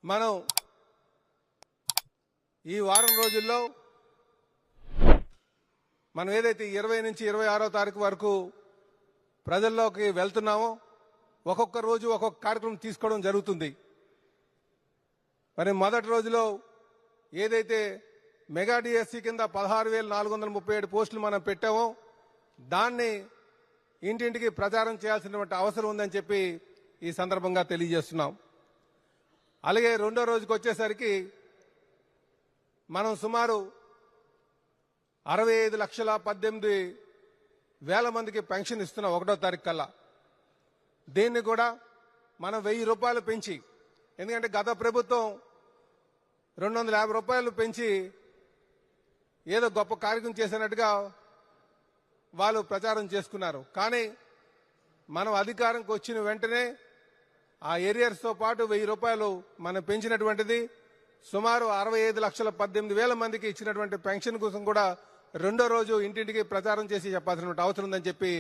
మనం ఈ వారం రోజుల్లో మనం ఏదైతే 20 నుంచి 26వ తారీఖు వరకు ప్రజల్లోకి వెళ్తున్నామో ఒక్కొక్క రోజు ఒక్కొక్క కార్యక్రమం తీసుకోవడం జరుగుతుంది. మరి మొదటి రోజులో ఏదైతే మెగా డిఎస్సి కింద 16,437 పోస్టులు మనం పెట్టామో దాన్ని ఇంటింటికి ప్రచారం చేయాల్సినటువంటి అవసరం ఉందని చెప్పి ఈ సందర్భంగా తెలియజేస్తున్నాం. అలాగే రెండో రోజుకి వచ్చేసరికి మనం సుమారు 65,18,000 మందికి పెన్షన్ ఇస్తున్నాం 1వ తారీఖు కల్లా. దీన్ని కూడా మనం 1,000 రూపాయలు పెంచి, ఎందుకంటే గత ప్రభుత్వం 250 రూపాయలు పెంచి ఏదో గొప్ప కార్యక్రమం చేసినట్టుగా వాళ్ళు ప్రచారం చేసుకున్నారు. కానీ మనం అధికారంకి వచ్చిన వెంటనే ఆ ఏరియర్స్తో పాటు 1,000 రూపాయలు మనం పెంచినటువంటిది సుమారు 65,18,000 మందికి ఇచ్చినటువంటి పెన్షన్ కోసం కూడా రెండో రోజు ఇంటింటికి ప్రచారం చేసి చెప్పాల్సినటువంటి అవసరం ఉందని చెప్పి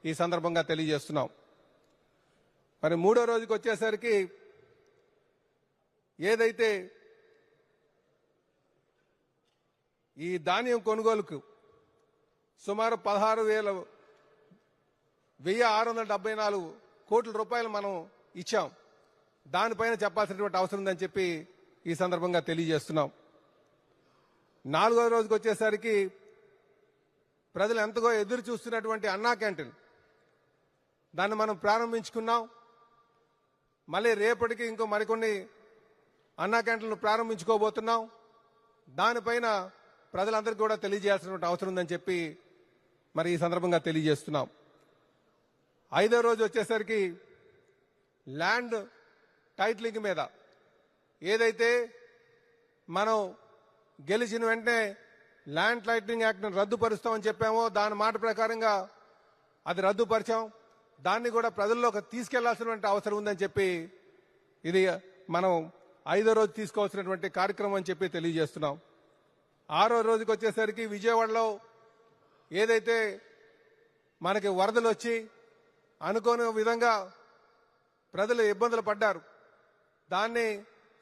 ఈ సందర్భంగా తెలియజేస్తున్నాం. మరి మూడో రోజుకి వచ్చేసరికి ఏదైతే ఈ ధాన్యం కొనుగోలుకు సుమారు 16,674 కోట్ల రూపాయలు మనం ఇచ్చాం, దానిపైన చెప్పాల్సినటువంటి అవసరం ఉందని చెప్పి ఈ సందర్భంగా తెలియజేస్తున్నాం. నాలుగో రోజుకి వచ్చేసరికి ప్రజలు ఎంతగా ఎదురు చూస్తున్నటువంటి అన్నా క్యాంటీన్ దాన్ని మనం ప్రారంభించుకున్నాం. మళ్ళీ రేపటికి ఇంకో మరికొన్ని అన్నా క్యాంటీన్లు ప్రారంభించుకోబోతున్నాం. దానిపైన ప్రజలందరికీ కూడా తెలియజేయాల్సినటువంటి అవసరం ఉందని చెప్పి మరి ఈ సందర్భంగా తెలియజేస్తున్నాం. ఐదో రోజు వచ్చేసరికి ల్యాండ్ టైటిలింగ్ మీద ఏదైతే మనం గెలిచిన వెంటనే ల్యాండ్ టైటిలింగ్ యాక్ట్ను రద్దుపరుస్తామని చెప్పామో దాని మాట ప్రకారంగా అది రద్దుపరిచాం. దాన్ని కూడా ప్రజల్లోకి తీసుకెళ్లాల్సినటువంటి అవసరం ఉందని చెప్పి ఇది మనం 5వ రోజు తీసుకోవాల్సినటువంటి కార్యక్రమం అని చెప్పి తెలియజేస్తున్నాం. 6వ రోజుకి వచ్చేసరికి విజయవాడలో ఏదైతే మనకి వరదలు వచ్చి అనుకోని విధంగా ప్రజలు ఇబ్బందులు పడ్డారు, దాన్ని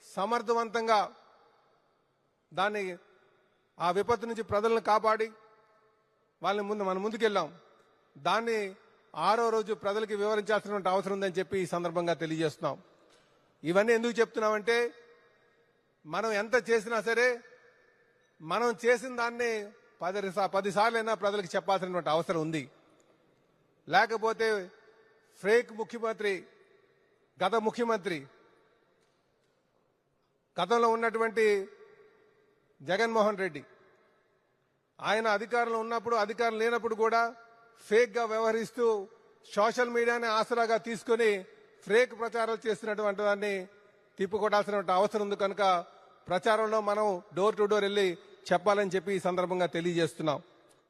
సమర్థవంతంగా ఆ విపత్తు నుంచి ప్రజలను కాపాడి వాళ్ళని మనం ముందుకెళ్ళాం. దాన్ని 6వ రోజు ప్రజలకి వివరించాల్సినటువంటి అవసరం ఉందని చెప్పి ఈ సందర్భంగా తెలియజేస్తున్నాం. ఇవన్నీ ఎందుకు చెప్తున్నామంటే మనం ఎంత చేసినా సరే మనం చేసిన దాన్ని 10 సార్లైనా ప్రజలకు చెప్పాల్సినటువంటి అవసరం ఉంది. లేకపోతే ఫేక్ ముఖ్యమంత్రి, గత ముఖ్యమంత్రి, గతంలో ఉన్నటువంటి జగన్మోహన్ రెడ్డి, ఆయన అధికారంలో ఉన్నప్పుడు అధికారం లేనప్పుడు కూడా ఫేక్ గా వ్యవహరిస్తూ సోషల్ మీడియాని ఆసరాగా తీసుకుని ఫేక్ ప్రచారాలు చేస్తున్నటువంటి దాన్ని తిప్పుకొట్టాల్సిన అవసరం ఉంది. కనుక ప్రచారంలో మనం డోర్ టు డోర్ వెళ్ళి చెప్పాలని చెప్పి ఈ సందర్భంగా తెలియజేస్తున్నాం.